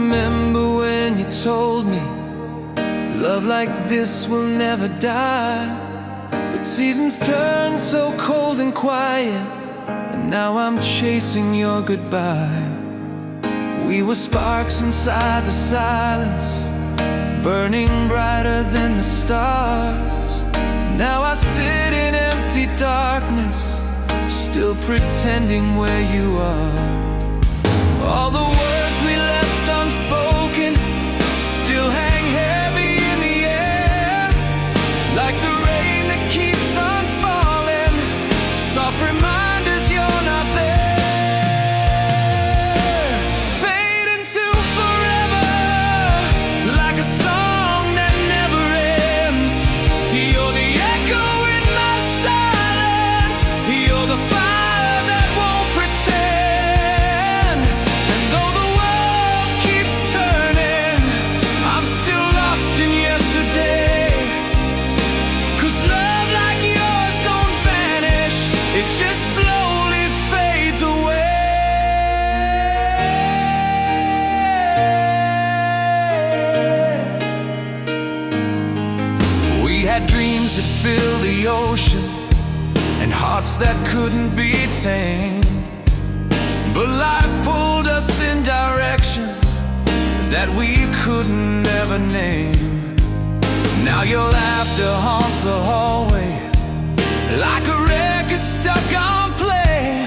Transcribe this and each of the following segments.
remember when you told me love like this will never die. But seasons turn so cold and quiet, and now I'm chasing your goodbye. We were sparks inside the silence, burning brighter than the stars. Now I sit in empty darkness, still pretending where you are. All the words we left unspoken still hang heavy in the air, like the rain that keeps on falling, soft reminders you're not there. Fade into forever, like a song that never ends. You're the echo in my silence, you're the fire that won't pretend. And though the world keeps turning, I'm still lost in yesterday. 'Cause love like yours don't vanish, it just slowly fades away. We had dreams that filled the ocean, and hearts that couldn't be tamed. But life pulled us in directions that we couldn't ever name. Now your laughter haunts the hallway, like a record stuck on play.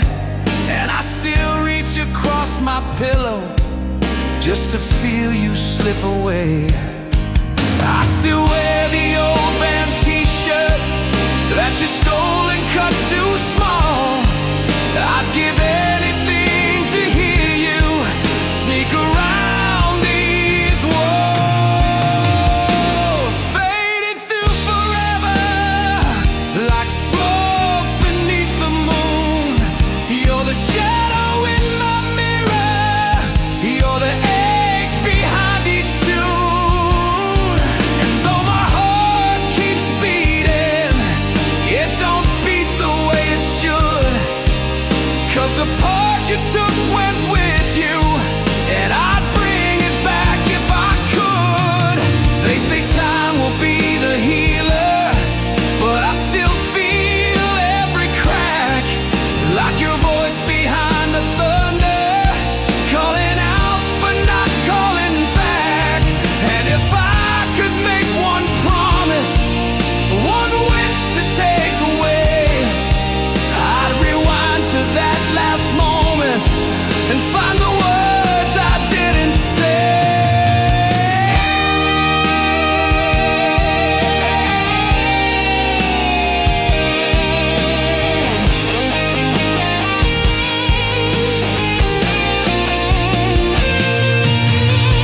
And I still reach across my pillow just to feel you slip away. I still wear the old band t-shirt that you stole and cut too small. I'd give anything to hear you sneak around these walls. Fade into forever, like smoke beneath the moon. You're the shadow in my mirror, you're the ache behind each tune. And though my heart keeps beating, it don't beat the way it should. 'Cause the part you took went with you, and I'd bring it back if I could. They say time will be the healer, but I still feel every crack, like your voice behind the thunder, calling out but not calling back. And if I could make one promise, one wish to take away, I'd rewind to that last moment and find the words I didn't say.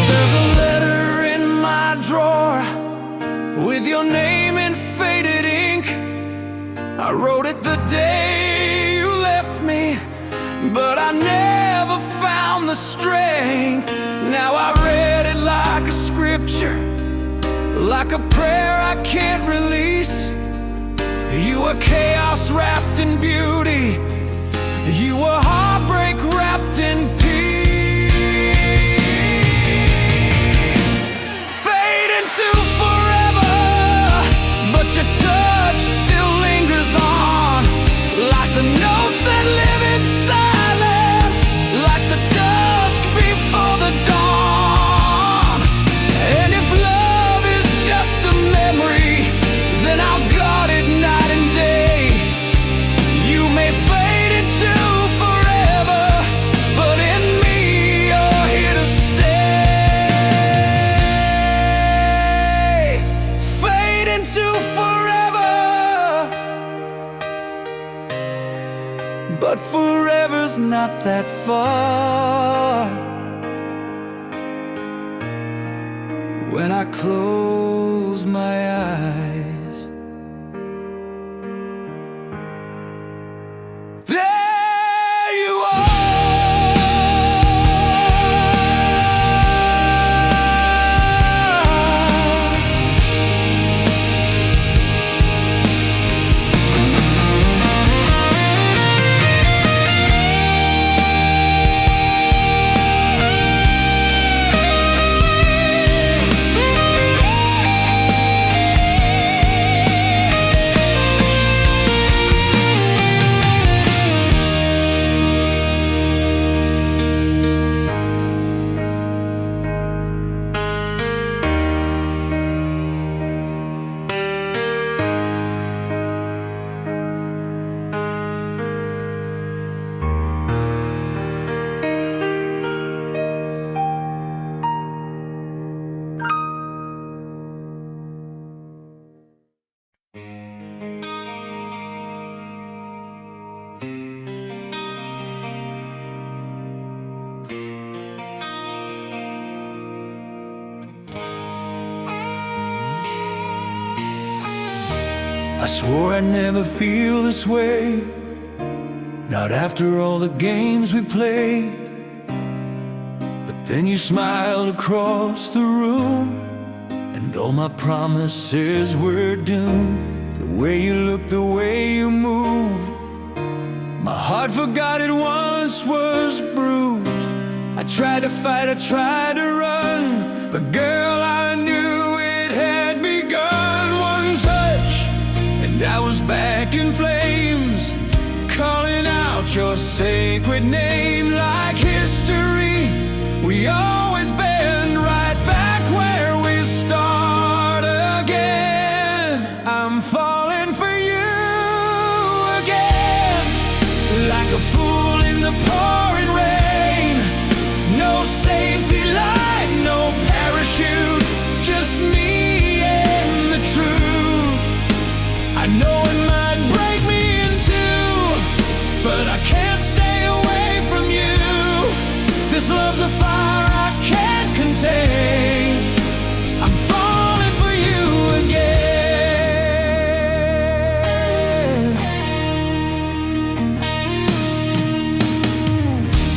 There's a letter in my drawer with your name in faded ink. I wrote it the day you left me, but I never found the strength. Now I read it like a scripture, like a prayer I can't release. You were chaos wrapped in beauty, you were heartbreak wrapped in peace. Fade into forever, but your touch still lingers on, like the notes that live in silence, like the dusk before the dawn. And if love is just a memory, then I'll guard it night and day. You may fade into forever, but in me you're here to stay. Fade into forever, but forever's not that far. When I close my eyes, there you are. I swore I'd never feel this way, not after all the games we played. But then you smiled across the room, and all my promises were doomed. The way you looked, the way you moved, my heart forgot it once was bruised. I tried to fight, I tried to run, but girl, I knew it had begun. One touch, and I was back in flames, calling out your sacred name. Like history, we always bend right back where we start again. I'm falling for you again, like a fool in the pouring rain. No safety line, no parachute, just me and the truth. I know it might break me in two, but I can't stay away from you. This love's a fire I can't contain. I'm falling for you again.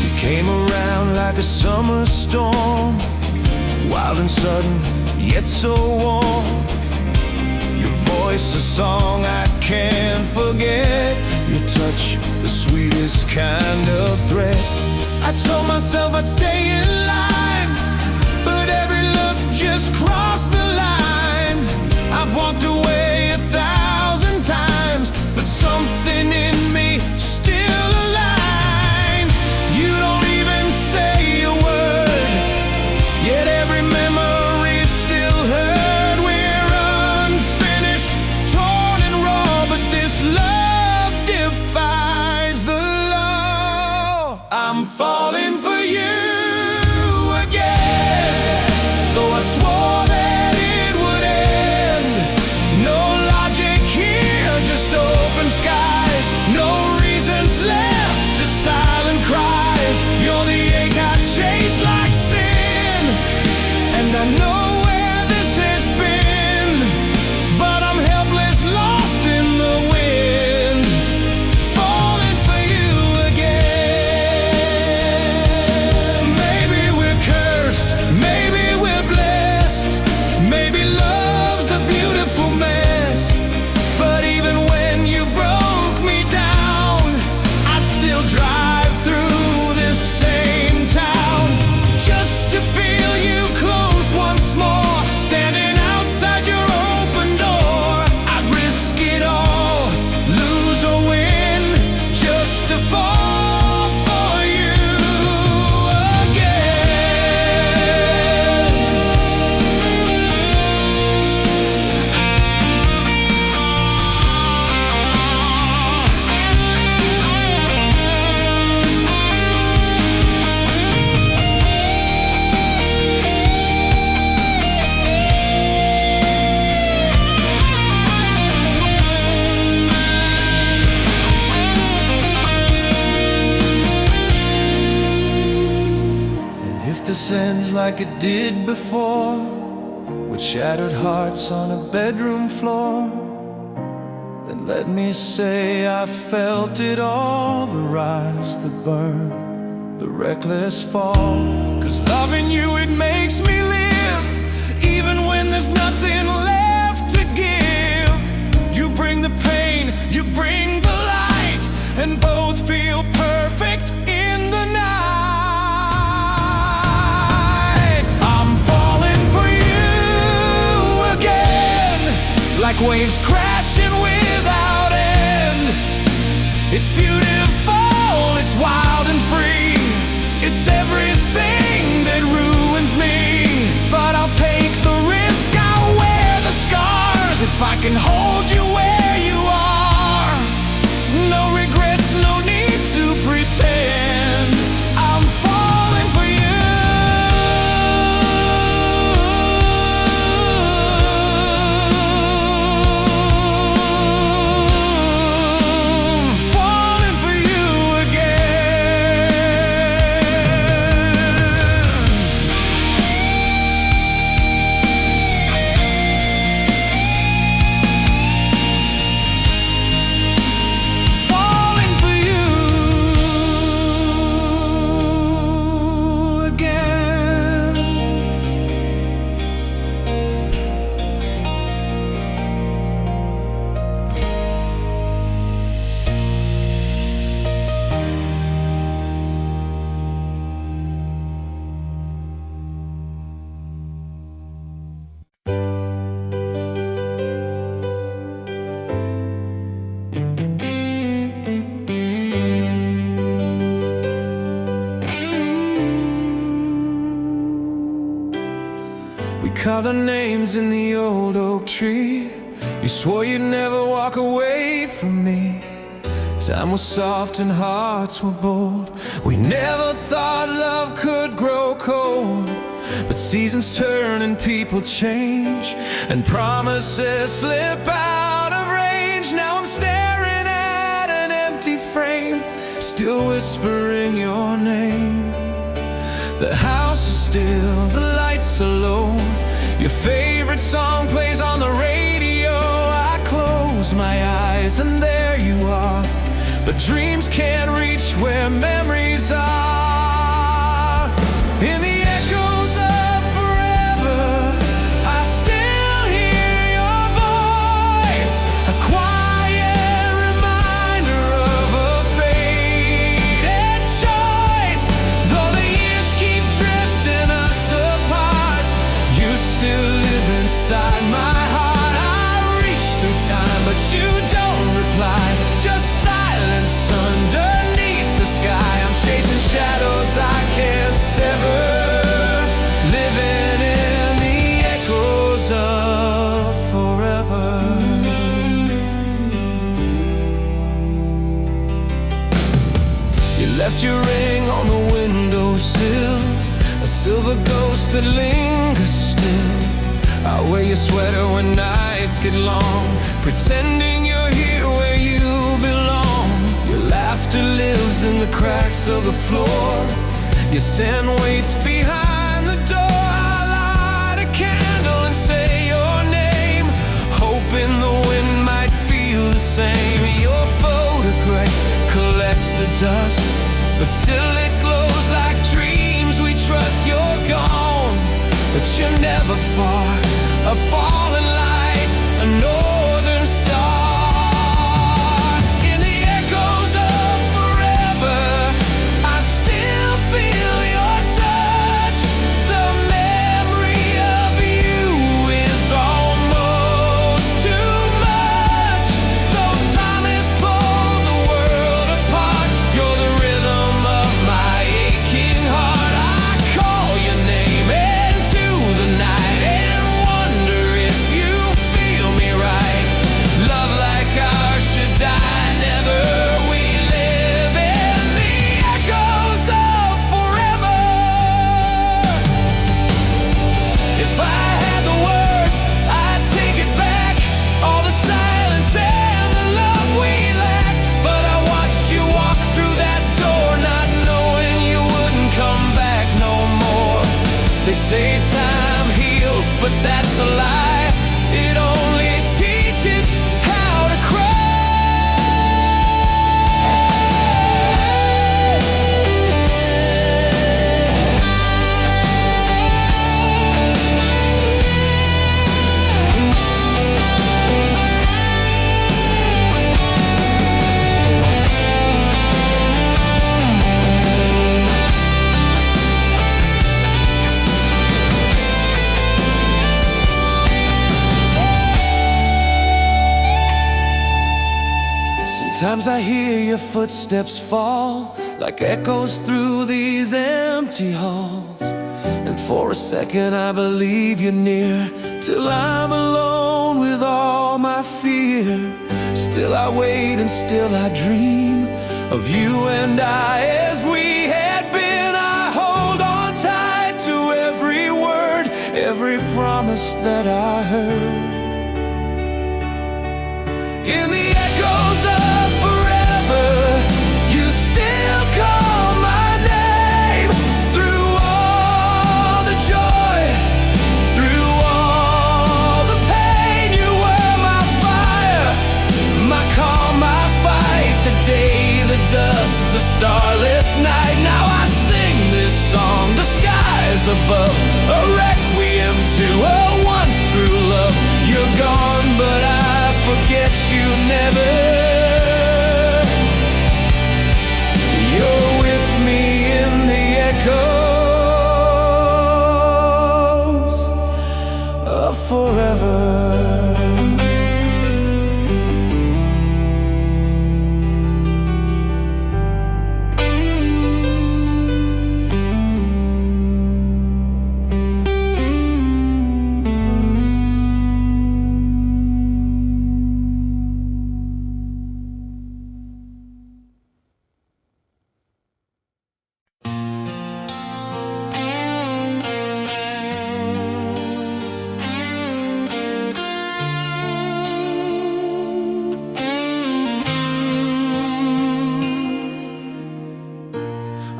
You came around like a summer storm, wild and sudden, yet so warm. Your voice, a song I can't forget. Your touch, the sweetest kind of threat. I told myself I'd stay in line, but every look just crossed the line. I've walked away 1,000 times, but something in me still aligns. You don't even say a word, yet every memory still heard. We're unfinished, torn and raw, but this love defies the law. I'm falling for you again, though I swore that it would end. No logic here, just open skies. No reasons left, just silent cries. You're the ache I chase like sin, and I know where this has been, but I'm helpless, lost in the wind, falling for you again. Maybe we're cursed, maybe we're blessed, maybe love's a beautiful mess. But even when you broke me down, I'd still drive through this same town, just to feel you close once more. Standing outside your open door, I'd risk it all, lose or win, just to fall for you again. And if this ends like it did before, with shattered hearts on a bedroom floor, then let me say I felt it all, the rise, the burn, the reckless fall. 'Cause loving you, it makes me live, even when there's nothing left to give. You bring the pain, you bring the light, and both feel perfect in the night. I'm falling for you again, like waves crashing without end. It's beautiful, it's wild and free, it's everything that ruins me. But I'll take the risk, I'll wear the scars, if I can hold you where you are. No regrets, no need to pretend. I'm falling for you. Falling for you again. We carved our names in the old oak tree. You swore you'd never walk away from me. Time was soft and hearts were bold. We never thought love could grow cold. But seasons turn and people change, and promises slip out of range. Now I'm staring at an empty frame, still whispering your name. The house is still, the lights are low. Your favorite song plays on the radio. I close my eyes and there you are, but dreams can't reach where memories are. In the echoes of forever, I still hear your voice, a quiet reminder of a faded choice. Though the years keep drifting us apart, you still live inside my heart. I reach through time, but you don't reply, just silence underneath the sky. I'm chasing shadows I can't sever, living in the echoes of forever. You left your ring on the windowsill, a silver ghost that lingers still. I wear your sweater when nights get long, pretending you're here where you belong. Your laughter lives in the cracks of the floor. Your scent waits behind the door. I light a candle and say your name, hoping the wind might feel the same. Your photograph collects the dust, but still it glows like dreams we trust. You're gone, but you're never far, a fallen light, a northern star. In the echoes of forever, I still feel your touch. The memory of you is almost too much. Though time has pulled the world apart, you're the rhythm of my aching heart. I call your name into the night and wonder if you feel me right. Love like ours should die never. We live in the echoes of forever. If I had the words, I'd take it back, all the silence and the love we lacked. But I watched you walk through that door, not knowing you wouldn't come back no more. They say time heals, but that's a lie. It only teaches how to cry. Sometimes I hear your footsteps fall like echoes through these empty halls, and for a second I believe you're near, till I'm alone with all my fear. Still I wait and still I dream of you and I as we had been. I hold on tight to every word, every promise that I heard. In the echoes of forever, you still call my name. Through all the joy, through all the pain, you were my fire, my calm, my fight. The day, the dusk, the starless night. Now I sing this song, the skies above, a requiem to a once true love. You're gone, but I forget you never. You're with me in the echoes of forever.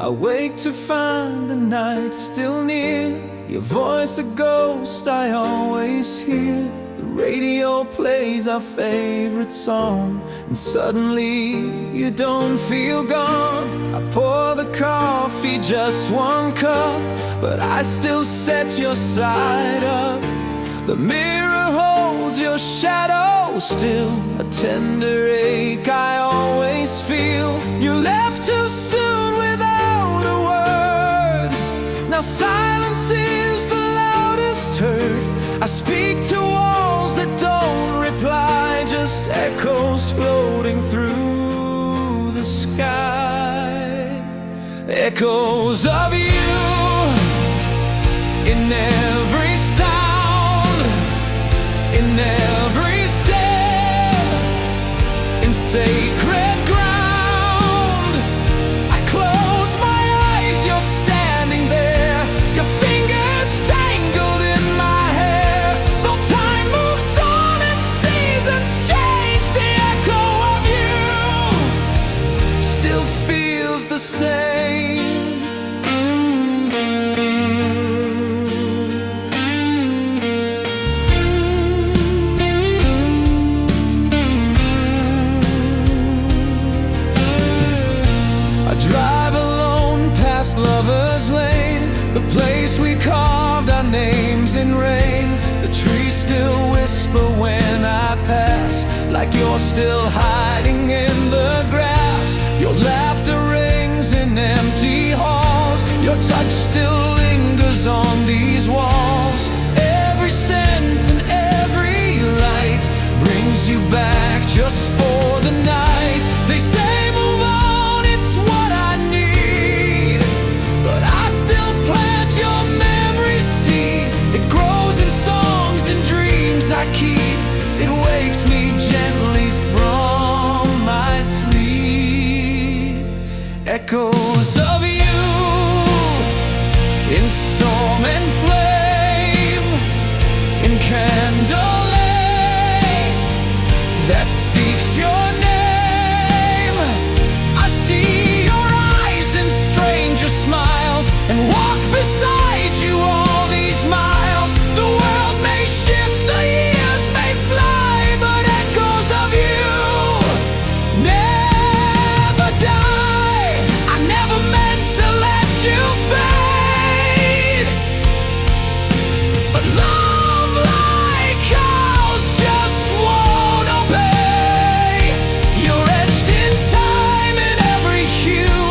I wake to find the night still near. Your voice a ghost I always hear. The radio plays our favorite song, and suddenly you don't feel gone. I pour the coffee, just one cup, but I still set your side up. The mirror holds your shadow still, a tender ache I always feel. You left too soon without a word. Now silence is the loudest heard. I speak to walls that don't reply, just echoes floating through the sky. Echoes of you in every sound, in every step, in sacred ground. I close my eyes, you're standing there, your fingers tangled in my hair. Though time moves on and seasons change, the echo of you still feels the same. Drive alone past Lover's Lane, the place we carved our names in rain. The trees still whisper when I pass, like you're still hiding in the grass. Your laughter rings in empty halls, your touch still lingers on these walls. Every scent and every light brings you back just for the night. They say move on, it's what I need, but I still plant your memory seed. It grows in songs and dreams I keep. It wakes me gently from my sleep. Echoes of you in storm and flame, in candlelight that speaks your name. I see your eyes and stranger smiles, and walk beside you all these miles. The world may shift, the years may fly, but echoes of you never die. I never meant to let you fade, but love like ours just won't obey. You're etched in time in every hue,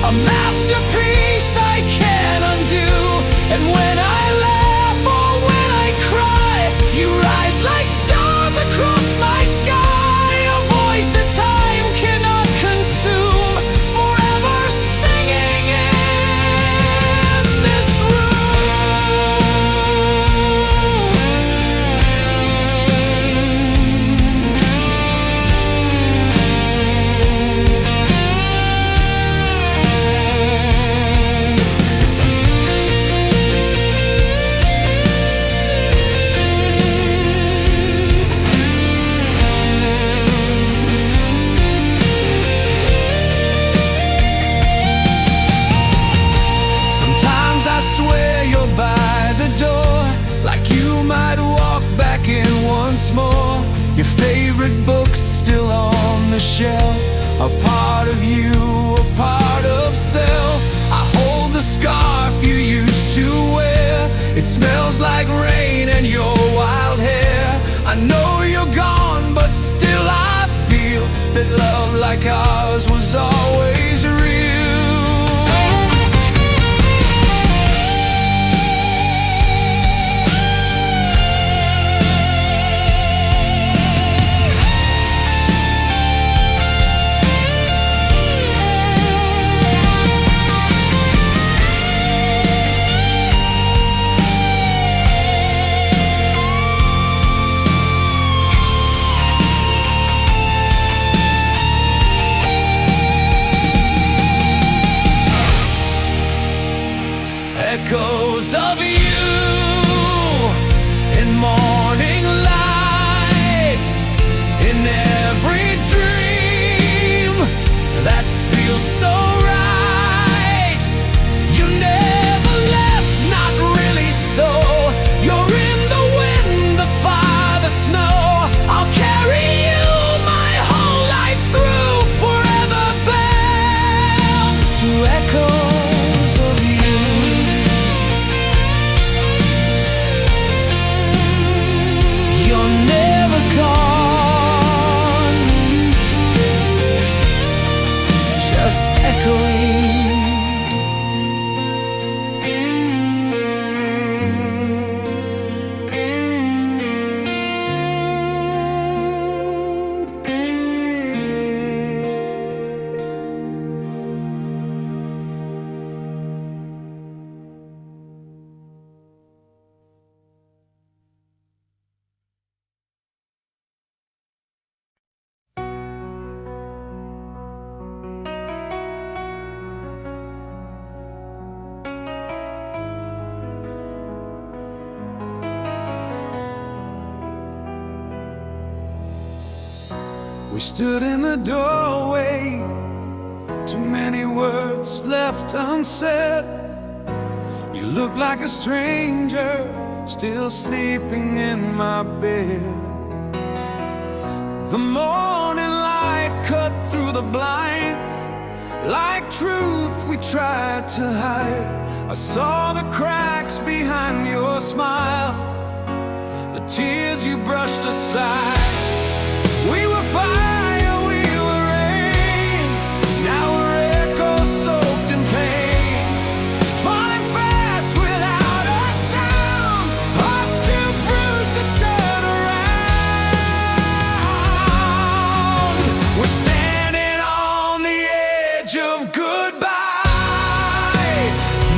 a masterpiece I can't undo. And when I laugh or when I cry, you rise like stars across my sky. A voice that time cannot consume, forever singing in this room. Sometimes I swear you're by the door, like you might walk back in once more. Your favorite book's still on the shelf, a part of you, a part of self. I hold the scarf you used to wear, it smells like rain and your wild hair. I know you're gone, but still I feel that love like ours was always real. We stood in the doorway, too many words left unsaid. You look like a stranger, still sleeping in my bed. The morning light cut through the blinds, like truth we tried to hide. I saw the cracks behind your smile, the tears you brushed aside. We were fire, we were rain, now we're echoes soaked in pain. Falling fast without a sound, hearts too bruised to turn around. We're standing on the edge of goodbye.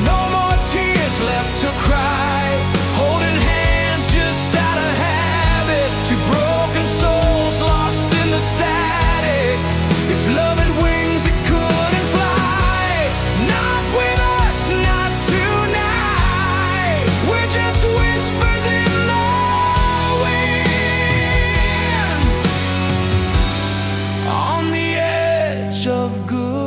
No more tears left to cry, holding hands just out of habit. Two broken souls lost in the static. If love had wings, it couldn't fly. Not with us, not tonight. We're just whispers in the wind, on the edge of goodbye.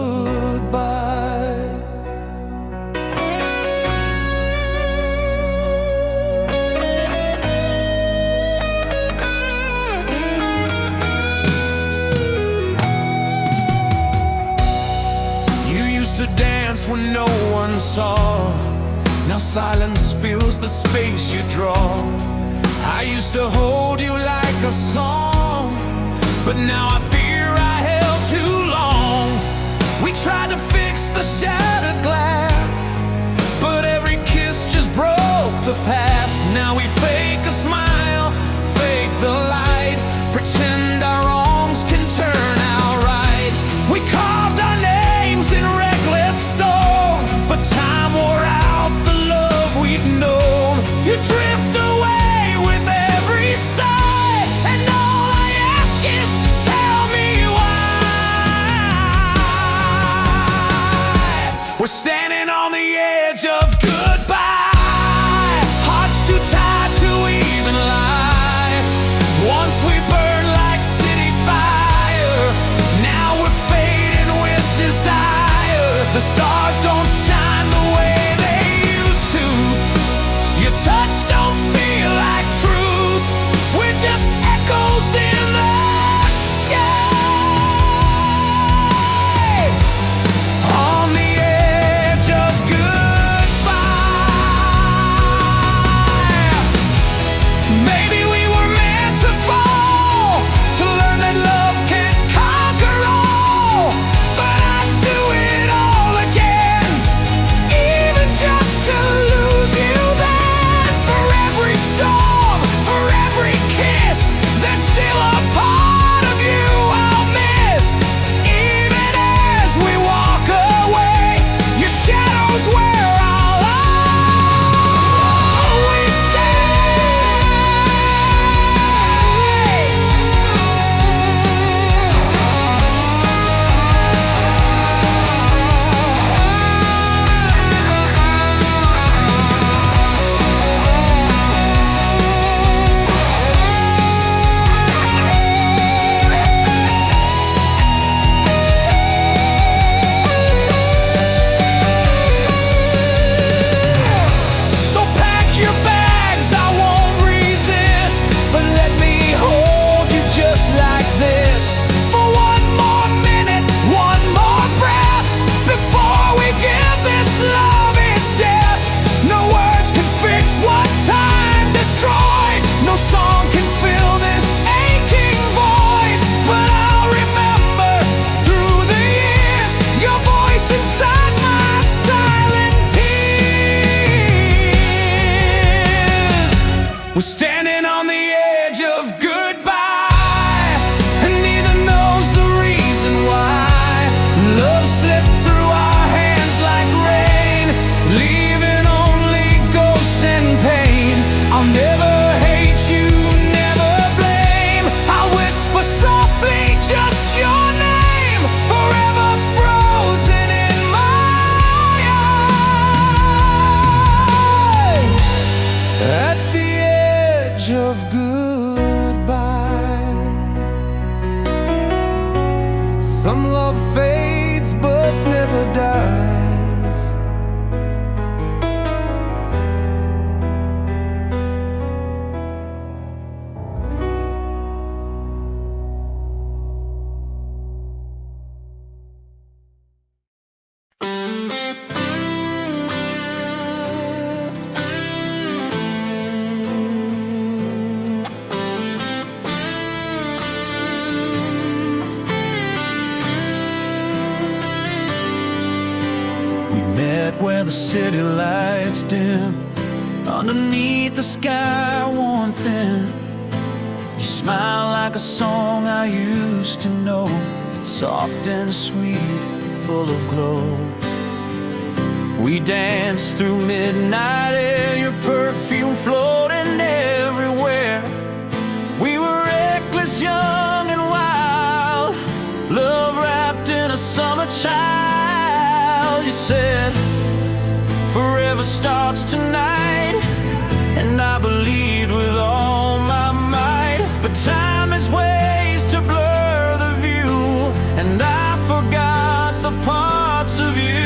To dance when no one saw, now silence fills the space you draw. I used to hold you like a song, but now I fear I held too long. We tried to fix the shattered glass, but every kiss just broke the past. Now we fake a smile, fake the light, pretend our wrongs can turn out right. We carved our names in reckless stone, but time wore out the love we'd known. You drift away with every sigh, and all I ask is tell me why. We're standing on the edge of goodbye, hearts too tired to even lie. Once we burned like city fire, now we're fading with desire. The stars don't shine the way they used to. Your touch don't feel like truth. We're just echoes in the sky, on the edge of goodbye. Maybe we were meant to fall, to learn that love can't conquer all. But I'd do it all again, even just to lose you then. For every storm, for every kiss, there's still a part of you I'll miss. Even as we walk away, your shadow's where I'll always So pack your bags, I won't resist, but let me hold you just like this. For one more minute, one more breath, before we give this love its death. No words can fix what time destroyed, no song can fill this aching void. But I'll remember through the years your voice inside my silent tears. We're standing on the edge of goodbye, and neither knows the reason why. Love slipped through our hands like rain, leaving only ghosts and pain. I'll never hate you, never blame. I'll whisper softly just your name, forever frozen in my eyes, at the edge of goodbye. where the city lights dim, underneath the sky worn thin, you smile like a song I used to know, soft and sweet, full of glow. We danced through midnight air, your perfume floating everywhere. We were reckless, young and wild, love wrapped in a summer child. You said, forever starts tonight, and I believed with all my might. But time has ways to blur the view, and I forgot the parts of you.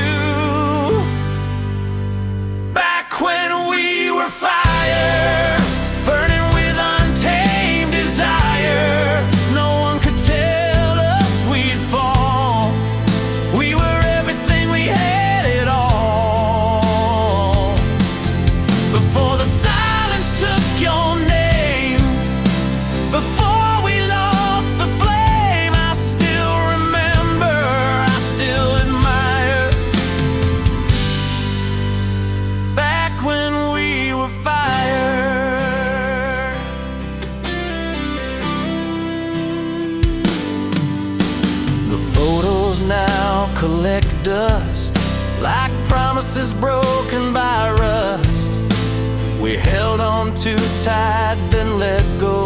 Back when we were fire, burning with untamed desire, no one could tell us we'd fall. We were everything, we had it all. Before the silence took your name, before we lost the flame, I still remember, I still admire. Back when we were fire. The photos now collect dust, like promises broken by rust. We held on too tight, then let go,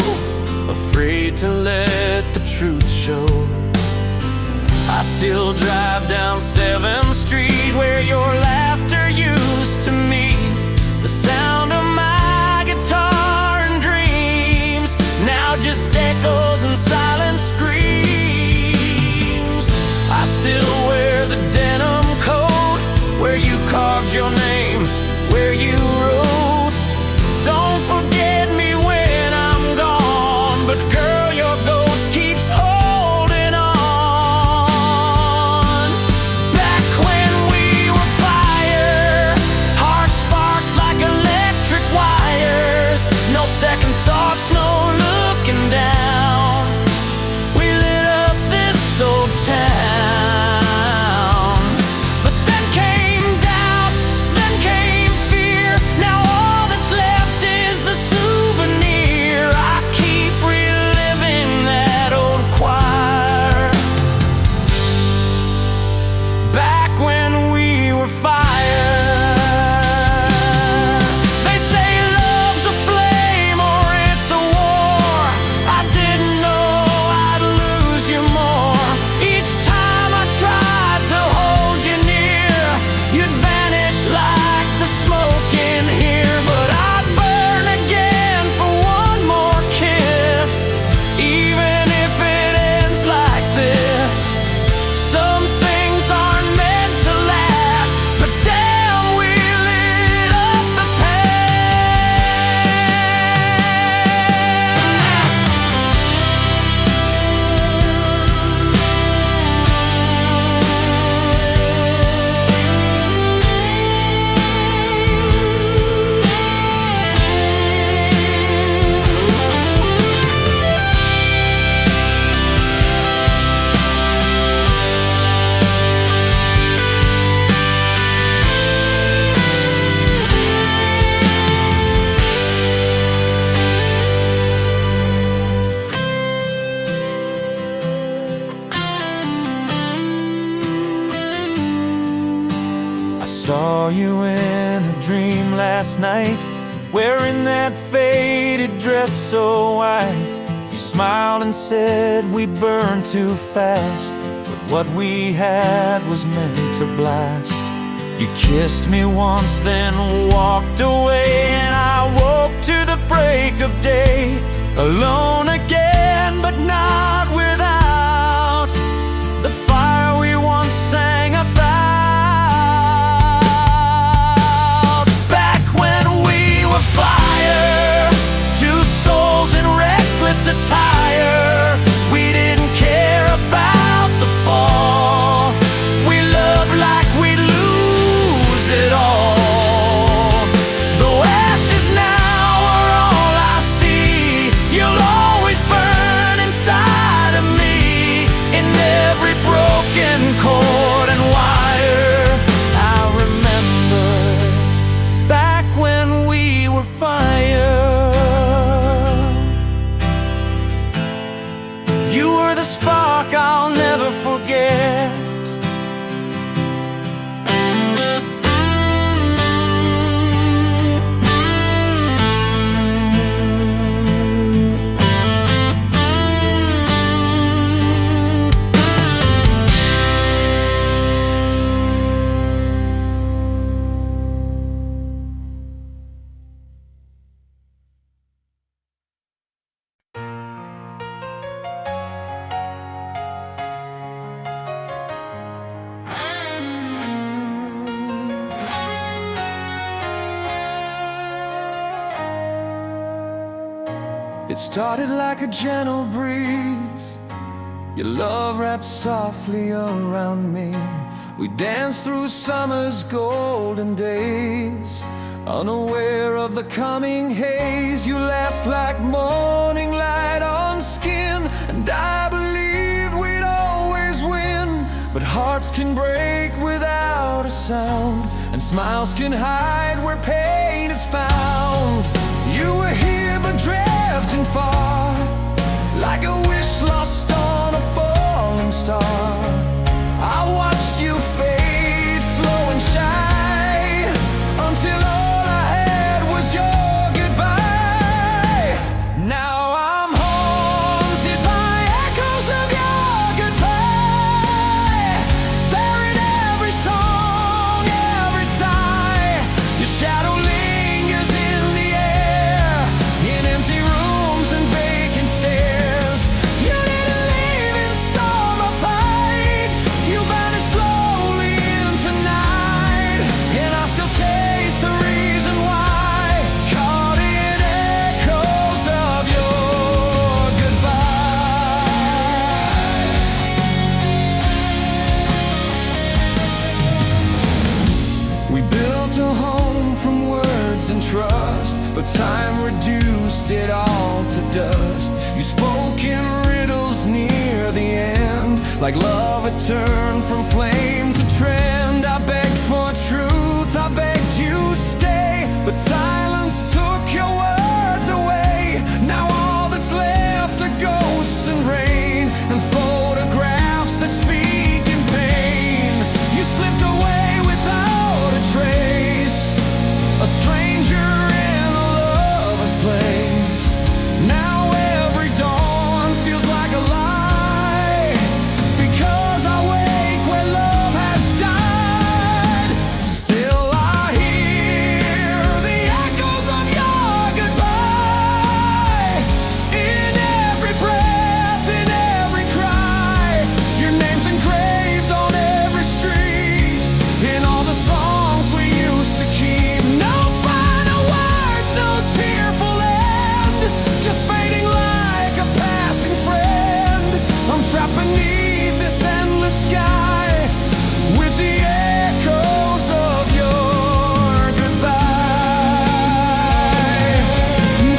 afraid to let the truth show. I still drive down 7th Street, where your laughter used to meet the sound of my guitar and dreams, now just echoes and silent screams. I still wear the denim coat where you carved your name, where you wrote, don't forget me when I'm gone. But girl, your ghost keeps holding on. Back when we were fire, hearts sparked like electric wires, no second thoughts, no looking down. We lit up this old town. But then came doubt, then came fear, now all that's left is the souvenir. I keep reliving that old choir. Back when we were fire. They say love's a flame or it's a war. I didn't know I'd lose you more. Each time I tried to hold you near, you'd vanish like the smoke in here. But I'd burn again for one more kiss, even if it ends like this. Some things aren't meant to last, but damn, we lit up the I saw you in a dream last night, wearing that faded dress so white. You smiled and said we burned too fast, but what we had was meant to blast. You kissed me once, then walked away, and I woke to the break of day, alone again, but not without the fire we once sang about. Back when we were fire, two souls in reckless attire. We didn't care about the fall, we loved like we'd lose it all. Though ashes now are all I see, you'll It started like a gentle breeze. Your love wrapped softly around me. We danced through summer's golden days, unaware of the coming haze. You laughed like morning light on skin, and I believed we'd always win. But hearts can break without a sound, and smiles can hide where pain is found. You were here but drifting far, like a wish lost on a falling star. I watched you fade slow and shy, until all I had was your goodbye. Now I'm haunted by echoes of your goodbye. There in every song, every sigh, your shadow lingers in the air, in empty rooms and vacant stares. You didn't leave in storm or fight, you vanished slowly into night, and I still chase the reason why, caught in echoes of your goodbye. We built a home from words and trust, but time reduced it all to dust. You spoke in riddles near the end, like love had turned from flame to trend. I begged for truth, I begged you stay, but silence took your words away. Now all that's left are ghosts and rain, and photographs that speak in pain. You slipped away without a trace, a stranger in a lover's place. Now every dawn feels like a lie, because I wake where love has died. Still I hear the echoes of your goodbye, in every breath, in every cry. Your name's engraved on every street, in all the songs we used to keep. No final words, no tearful end, just fading like a passing friend. I'm trapped beneath this endless sky, with the echoes of your goodbye.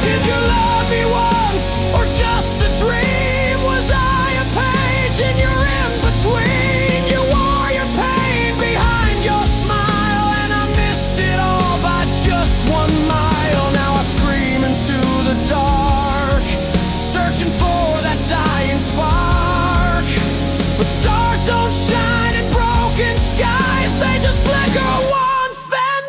Did you love me once, or just the dream? Was I a page in your in-between? You wore your pain behind your smile, and I missed it all by just 1 mile. Now I scream into the dark, searching for that dying spark. But stars don't shine in broken skies, they just flicker once, then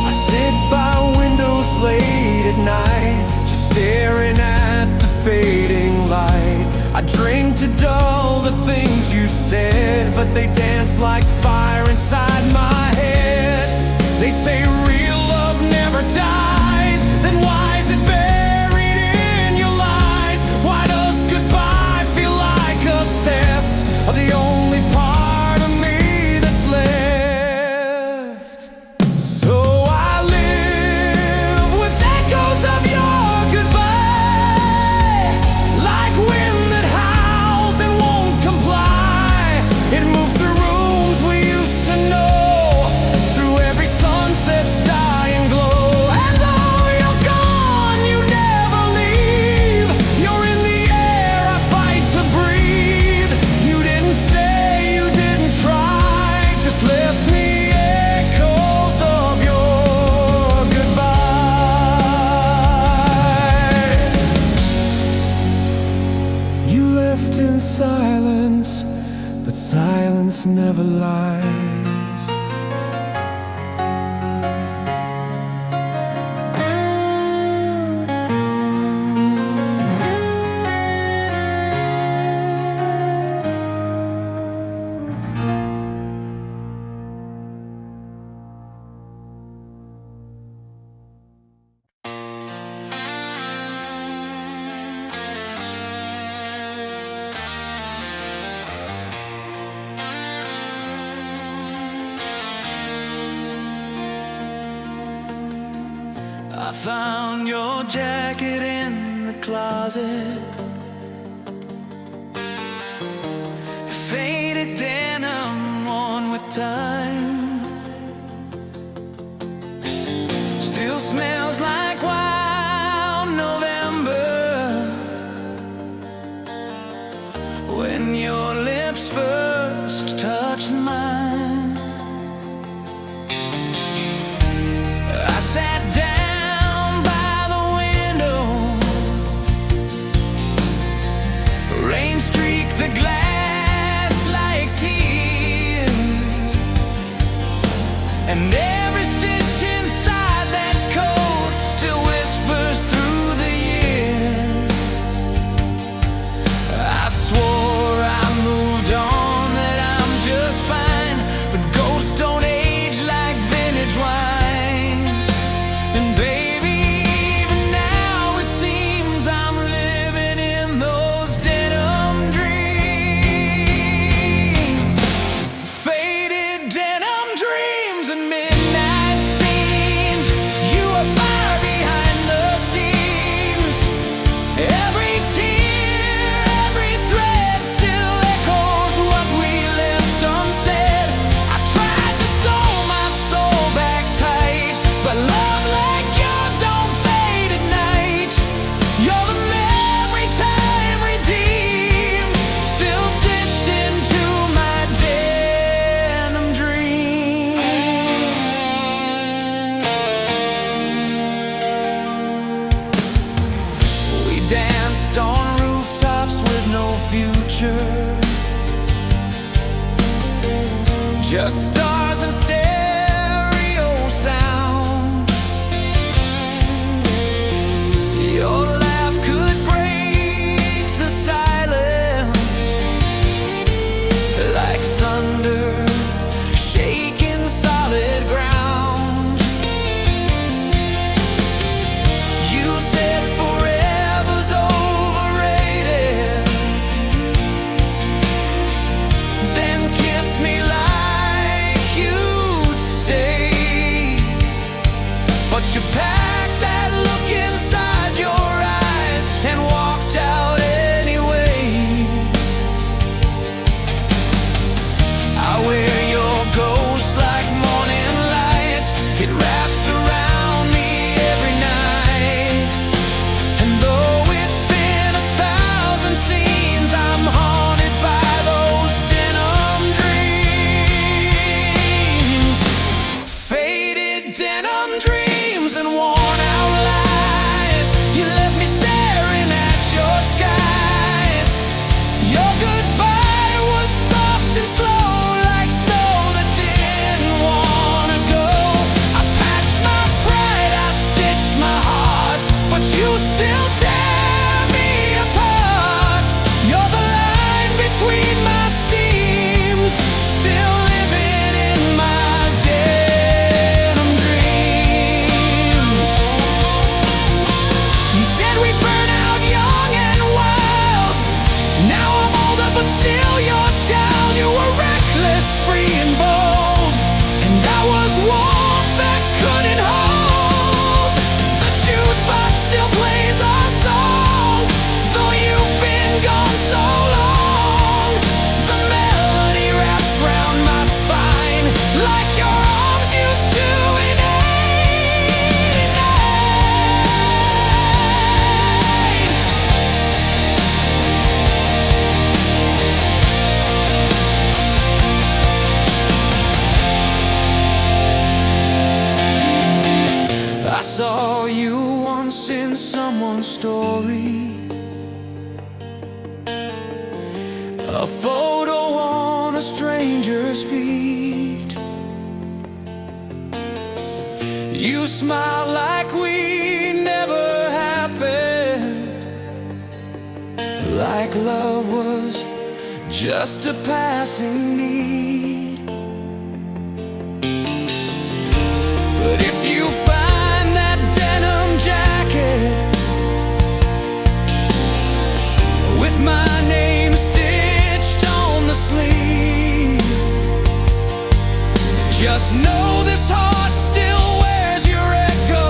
I sit by windows late at night, just staring at the fading light. I drink to dull the things you said, but they dance like fire inside my head. They say real love never dies, then why is it buried in your lies? Why does goodbye feel like a theft of the only part of me that's left? So I live with echoes of your goodbye, like wind that howls and won't comply. It moves through rooms we used to know, through every sunset's dying glow. And though you're gone, you never leave. You're in the air I fight to breathe. You didn't stay, you didn't try, just left me echoes of your goodbye. You left in silence, but silence never lies. found your jacket in the closet. Faded denim worn with time, still smells like wild November, when your lips first touched mine. I sat down by the window, rain streaked the glass like tears, and every stitch inside that coat still whispers through the years. I swore I moved on, that I'm just fine, but ghosts don't age like vintage wine. And baby, even now it seems I'm living in those denim dreams. Faded denim dreams and midnight scenes. You are fire behind the scenes. Every tear, every thread still echoes what we left unsaid. I tried to sew my soul back tight, but love like yours don't fade at night. You're the memory time redeems, still stitched into my denim dreams. We danced on rooftops with no future, just stars and stereo sound. Your laugh could break the silence, like thunder shaking solid ground. You said forever's overrated, then kissed me like you'd stay. But you packed that look inside your eyes and walked out anyway. I wear your ghost like morning light, it wraps around me every night. And though it's been 1,000 scenes, I'm haunted by those denim dreams. Faded denim dreams and worn out lies. You left me staring at your skies. Your goodbye was soft and slow, like snow that didn't wanna go. I patched my pride, I stitched my heart, but you still tear me apart. You're the line between my seams, still living in my denim dreams. You said we'd burn out young and wild. Now I'm older but still your child. You were reckless, free and bold, and I was warmth that couldn't hold. The jukebox still plays our song, though you've been gone so long. The melody wraps round my spine, like your arms used to in '89. I saw you once in someone's story, a photo on a stranger's feed. You smile like we never happened, like love was just a passing need. But if you find that denim jacket with my name stitched on the sleeve, just know this heart still wears your echo.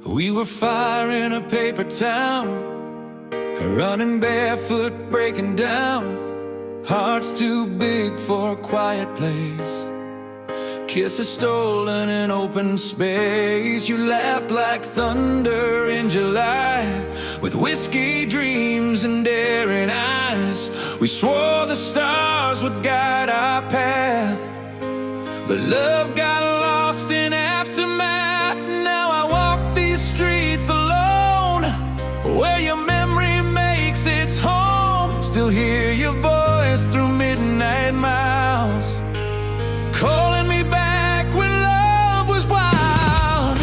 We were fire in a paper town, running barefoot, breaking down. Hearts too big for a quiet place, kisses stolen in open space. You laughed like thunder in July, with whiskey dreams and daring eyes. We swore the stars would guide our path, but love got lost in aftermath. Now I walk these streets alone, where your memory makes its home. Still hear your voice through midnight miles, calling me back when love was wild.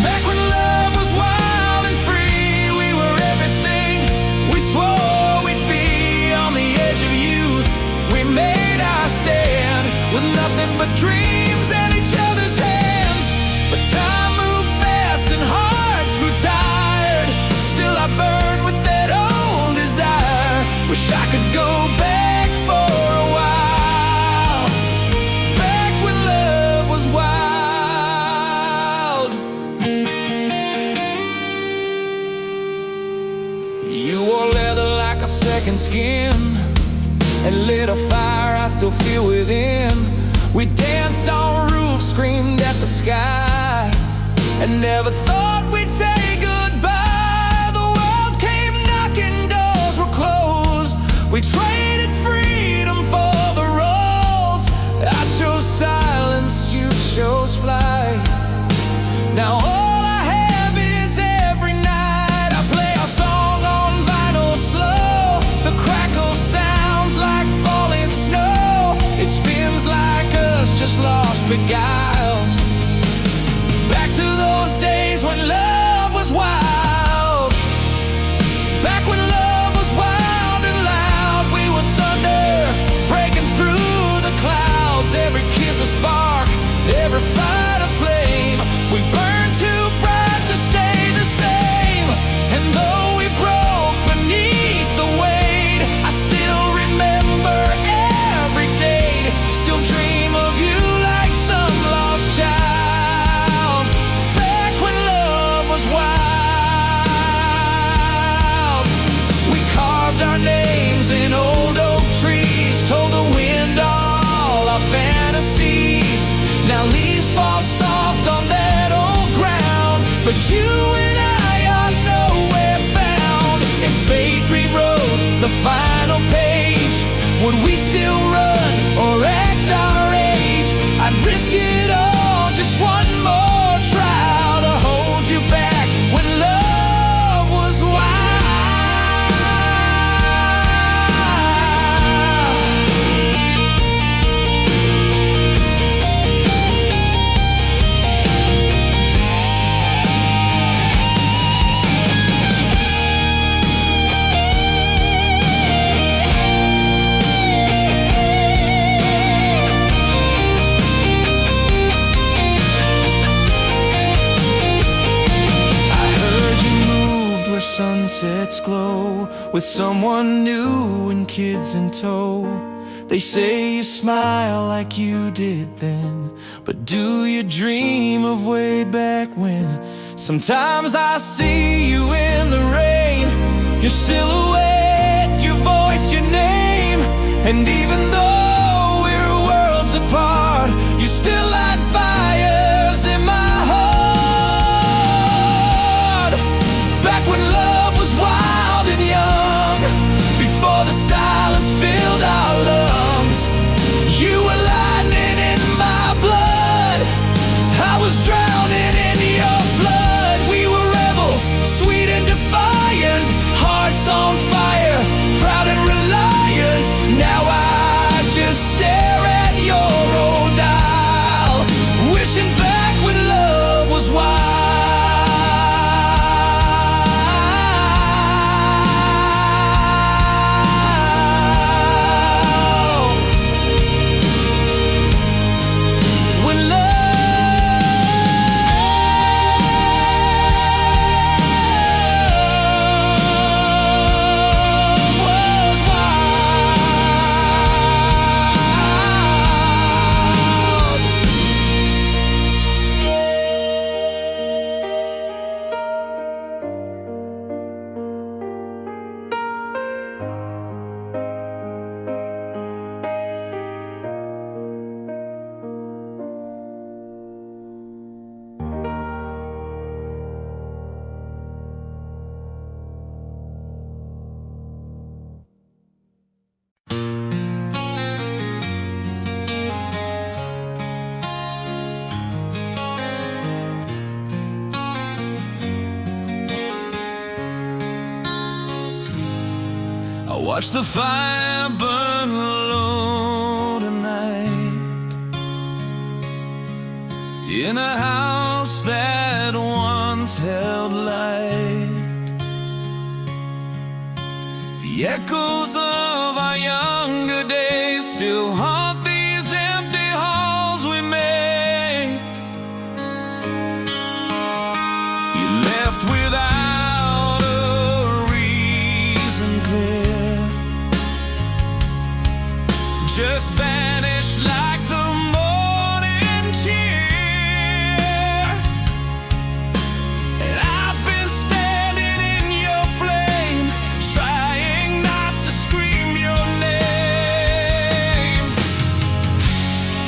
Back when love was wild and free, we were everything we swore we'd be. On the edge of youth, we made our stand, with nothing but dreams and each other's hands. But time moved fast and hearts grew tired. Still I burn with that old desire. Wish I could go back for a while, back when love was wild. You wore leather like a second skin, and lit a fire I still feel within. We danced on roofs, screamed at the sky, and never thought we'd say goodbye. The world came knocking, doors were closed. We traded freedom for the roles. I chose silence, you chose flight. Now all I have is every night I play our song on vinyl slow. The crackle sounds like falling snow. It spins like us, just lost, beguiled. Back to those days when love was wild. Back when love was wild and loud. We were thunder, breaking through the clouds. Every kiss a spark, every fight a flame. We burned too bright to stay the same. And though we broke beneath the weight, I still remember every day. Still dream of you like some lost child. Back when love was wild. We carved our names in old oak trees, told the wind all our fantasies. Now leaves fall soft on that old ground, but you and I are nowhere found. If fate rewrote the final page, would we still run or act our age? I'd risk it all, just one more trial, to hold you back when love was wild. Sunsets glow with someone new and kids in tow. They say you smile like you did then, but do you dream of way back when? Sometimes I see you in the rain, your silhouette, your voice, your name. And even though we're worlds apart, you still light fires in my heart. Back when love was wild and young, before the silence filled our lungs, you were lightning in my blood, I was drowning in your flood. We were rebels, sweet and defiant, hearts on fire, proud and reliant. Now I Watch the fire burn low tonight in a house that once held light. The echoes of our younger days still haunt these empty halls we made. You left without a reason clear, just vanished like the morning cheer. And I've been standing in your flame, trying not to scream your name.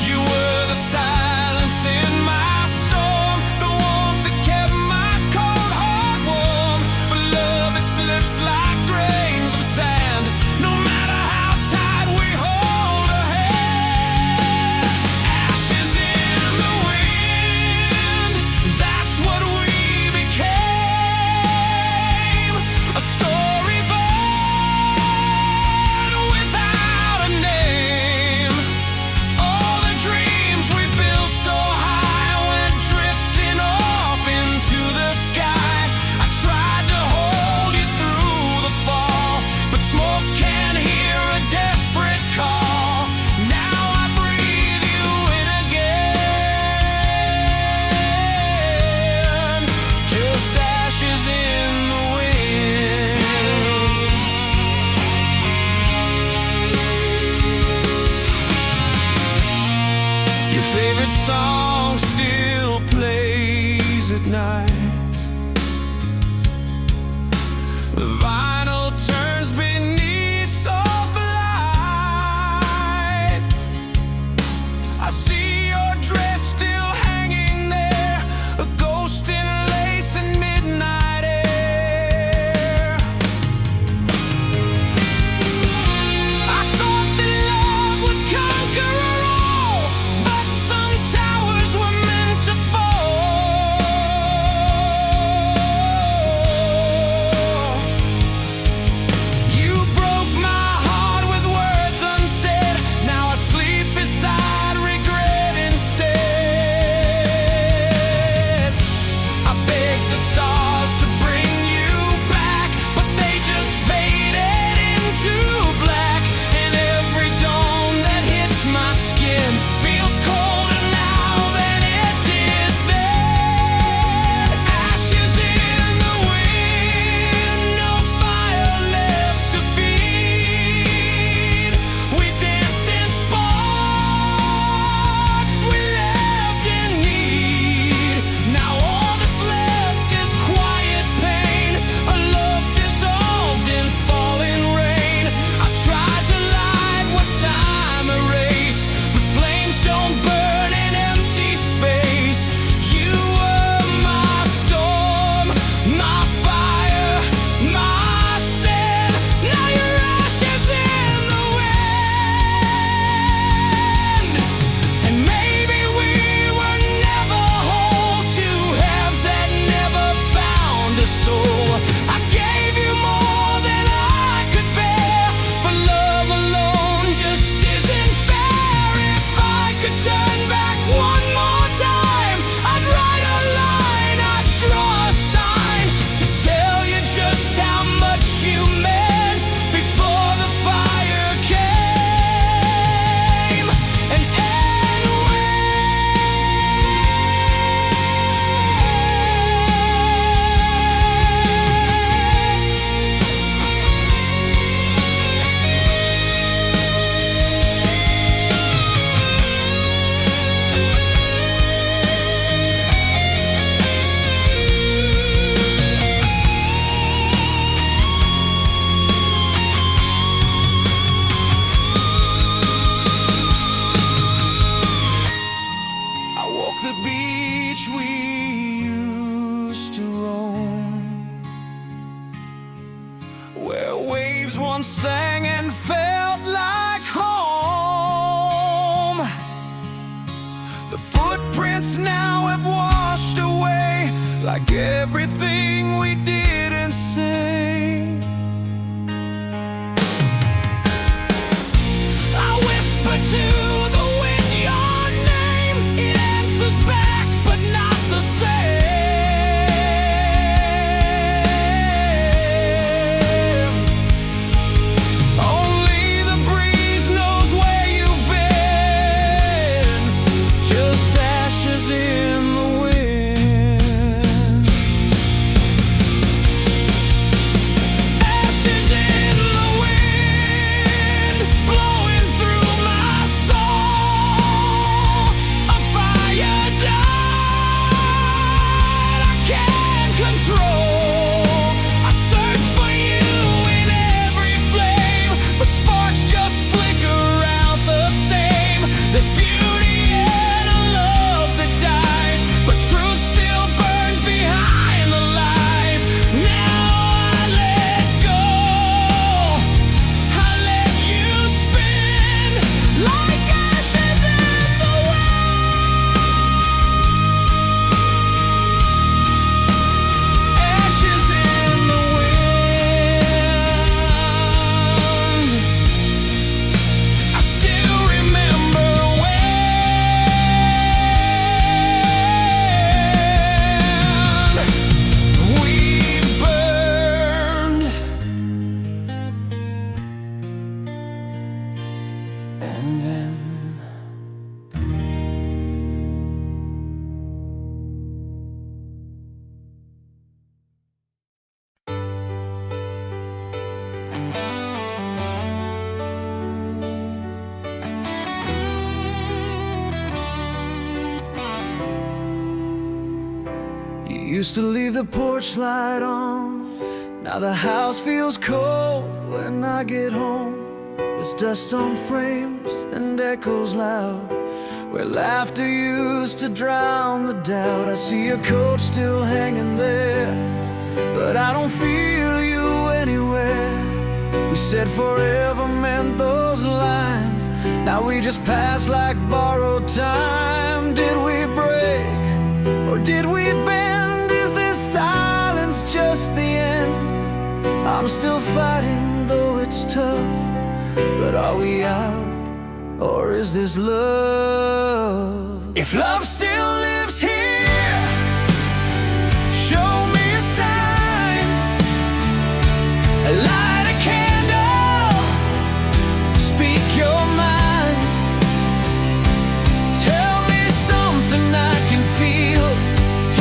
You were the silence in my storm, the warmth that kept my cold heart warm. But love, it slips like grains of sand, no matter how tight we hold a hand. Ashes in the wind, that's what we became. A story born without a name. All the dreams we built so high went drifting off into the sky. I tried to hold you through the fall, but smoke can't hear a desperate call. Now I breathe you in again, just ashes in the wind. Your favorite song still plays at night. The vinyl turns beneath soft light. I see your dress still hanging there, a ghost in lace and midnight air. I thought that love would conquer all, but some towers were meant to fall. You broke my heart with words unsaid. Now I sleep beside regret instead. I begged the stars to bring you back, but they just faded into black. And every dawn that hits my skin feels colder now than it did then. Ashes in the wind, no fire left to feed. We danced in sparks, we left in need. Now all that's left is quiet pain, a love dissolved in falling rain. I tried to light what time erased, but flames don't burn in empty space. You were my storm, my fire, my sin. Now your ashes in the wind. And maybe we were never whole, two halves that never found a soul. I gave you more than I could bear, but love alone just isn't fair. If I could turn back one more time, I'd write a line, I'd draw a sign to tell you just how much you meant before the fire came. And I walk the beach we used to roam, where waves once sang and felt like home. The footprints now have washed away, like everything we didn't say. Used to leave the porch light on. Now the house feels cold when I get home. There's dust on frames and echoes loud, where laughter used to drown the doubt. I see your coat still hanging there, but I don't feel you anywhere. We said forever meant those lines. Now we just pass like borrowed time. Did we break or did we bend? Is this silence just the end? I'm still fighting though it's tough, but are we out or is this love? If love still lives here, show me a sign. Light a candle, speak your mind. Tell me something I can feel.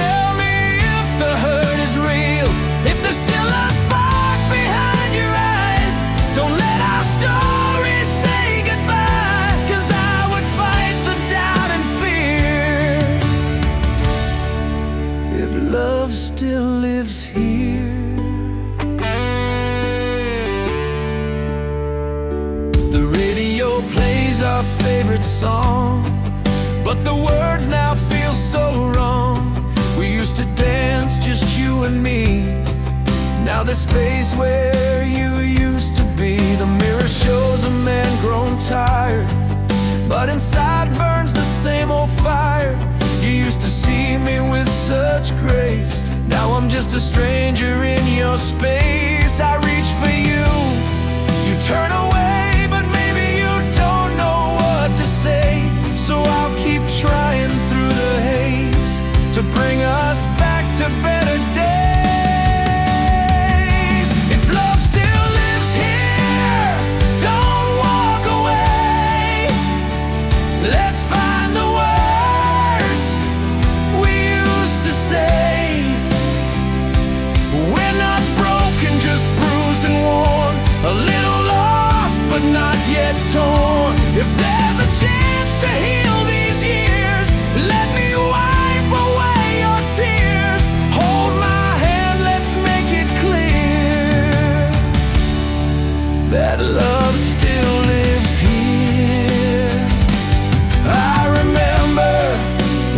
Tell me if the hurt is real. If there's still a spark behind your eyes, don't let our story say goodbye. 'Cause I would fight the doubt and fear if love still lives here. The radio plays our favorite song, but the words now feel so wrong. We used to dance, just you and me. Now there's space where you used to be. The mirror shows a man grown tired, but inside burns the same old fire. You used to see me with such grace. Now I'm just a stranger in your space. I reach for you, you turn away, but maybe you don't know what to say. So I'll keep trying through the haze to bring us back to better days. If love still lives here, don't walk away. Let's find the words we used to say. We're not broken, just bruised and worn, a little lost but not yet torn. If there's a chance to heal these years, let me wipe away your tears. Hold my hand, let's make it clear that love still lives here. I remember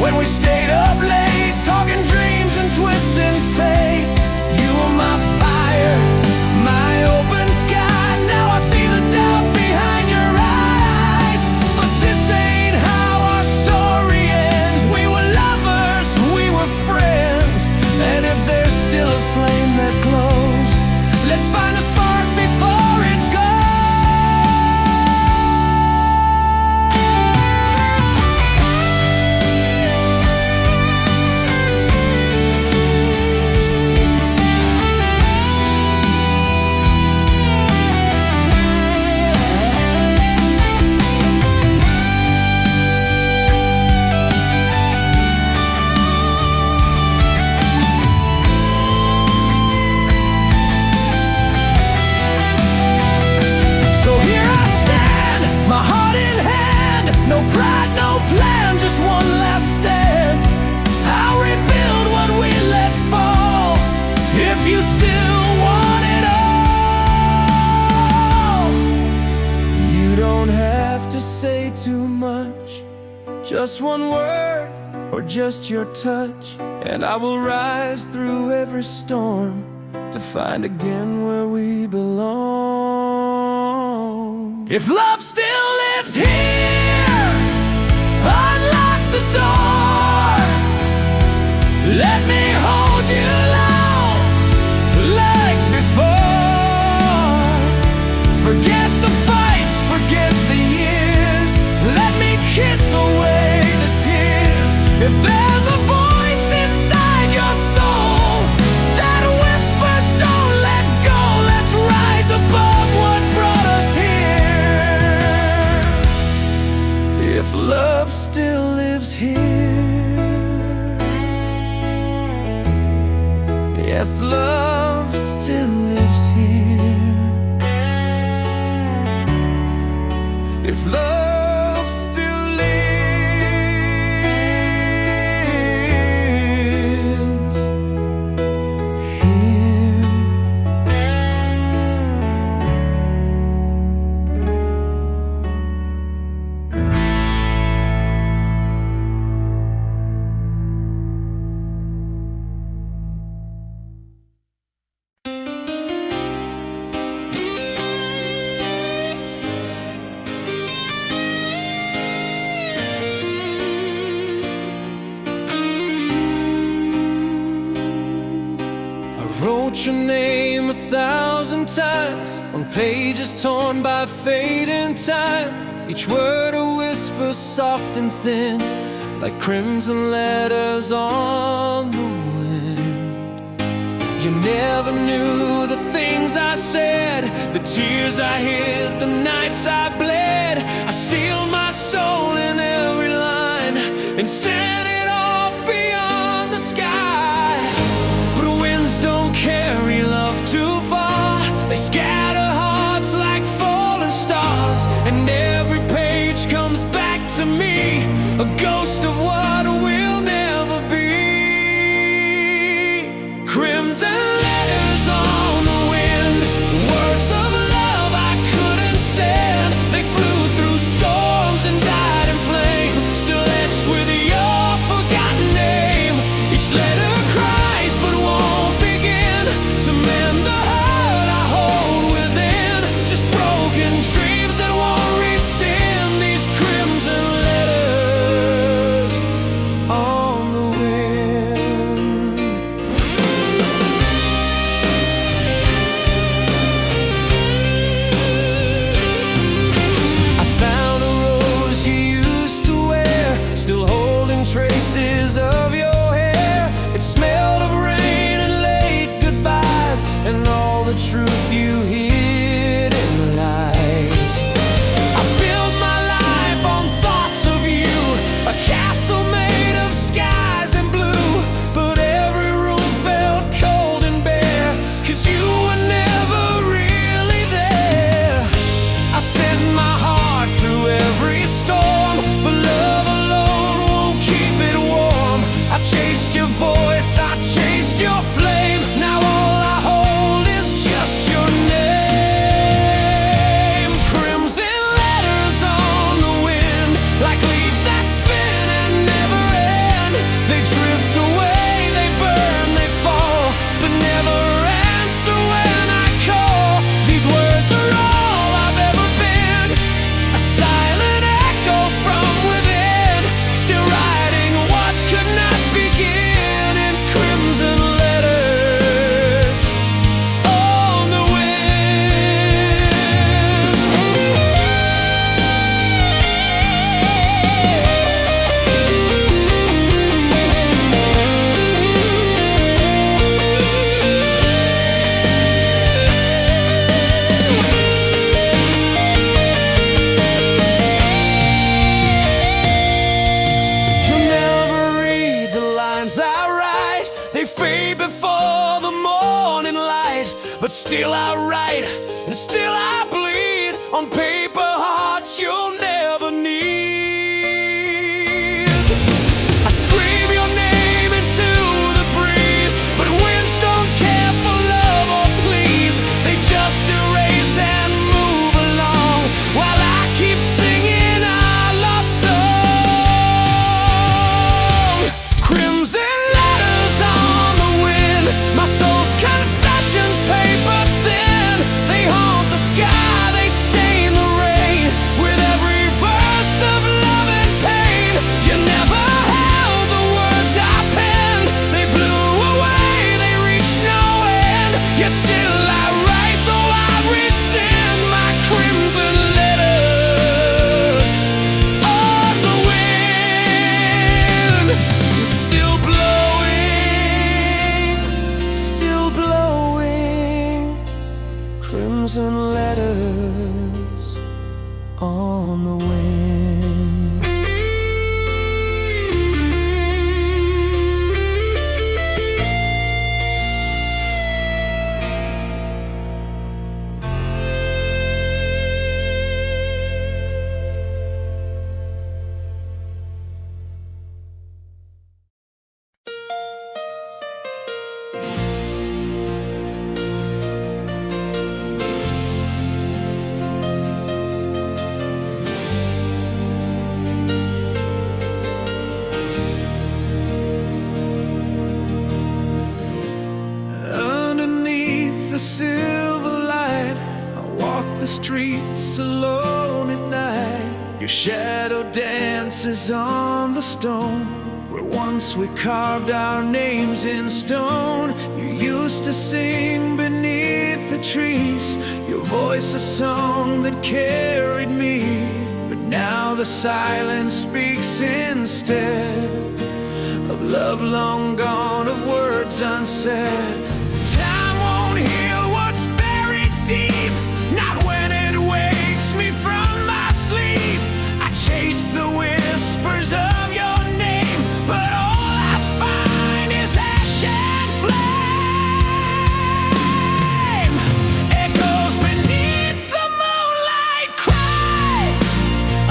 when we stayed up late, talking dreams and twisting fate. You were my fire, my open sky. Now I see the doubt behind your eyes. But this ain't how our story ends. We were lovers, we were friends, and if there's still a flame that glows, let's find a spark before it goes. So here I stand, my heart in hand. No pride, no plan, just one last stand. I'll rebuild what we let fall, if you still want it all. You don't have to say too much, just one word or just your touch, and I will rise through every storm to find again where we belong. If love still lives here, unlock the door. Let me hold you long, like before. Forget the fights, forget the years. Let me kiss away the tears. If there's a voice inside your soul that whispers, don't let go, let's rise above what brought us here. If love still lives here, yes, love still lives here. If love still lives wrote your name 1,000 times on pages torn by fading time. Each word a whisper, soft and thin, like crimson letters on the wind. You never knew the things I said, the tears I hid, the nights I bled. I sealed my soul in every line and sent it off beyond the sky. But winds don't carry love too far. They scatter hearts like falling stars, and every page comes back to me, a ghost of what will never be. Crimson letters on the wind, words of love I couldn't send. They flew through storms and died in flame, still etched with your forgotten name. Each letter cries but won't begin to mend the hurt I hold within. Just broken dreams that won't rescind. These crimson letters on the wind. I found a rose you used to wear, still holding traces of your hair. It smelled of rain and late goodbyes, and all the truth you hid in lies. I built my life on thoughts of you, a castle made of skies and blue. But every room felt cold and bare, 'cause you were never really there. I sent my heart through every storm, but love alone won't keep it warm. I chased your voice, I chased your flame. Now all I hold is just your name. Crimson letters on the wind, like leaves that spin and never end. They drift away, they burn, they fall, but never answer when I call. These words are all I've ever been, a silent echo from within, still writing what could not begin in crimson letters on the wind. You'll never read the lines I write, they fade before the morning light. But still I write, and still I bleed on paper hearts you'll never need. I scream your name into the breeze, but winds don't care for love or please. They just erase and move along, while I keep singing our lost song. Crimson letters on the wind, my soul's confessions paper thin. They haunt the sky, they stain the rain, with every verse of love and pain. You never held the words I penned, they blew away, they reached no end. Yet still I write, though I rescind my crimson letters on the wind. Still blowing, still blowing, crimson letters on the wind. the streets alone at night. Your shadow dances on the stone where once we carved our names in stone. You used to sing beneath the trees, your voice a song that carried me. But now the silence speaks instead of love long gone, of words unsaid. Time won't heal what's buried deep, not when it wakes me from my sleep. I chase the whispers of your name, but all I find is ash and flame. Echoes beneath the moonlight cry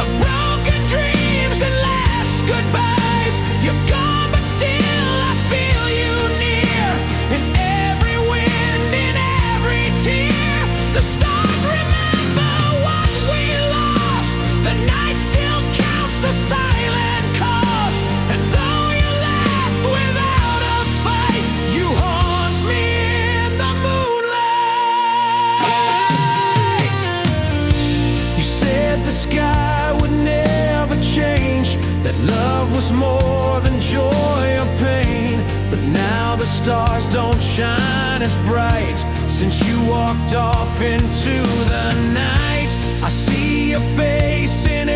of broken dreams and last goodbyes. You're gone, but still I feel you near, in every wind, in every tear. The stars remember what we lost, the night still counts the silent cost. And though you left without a fight, you haunt me in the moonlight. You said the sky would never change, that love was more than joy or pain. But now the stars don't shine as bright since you walked off into the night. I see your face in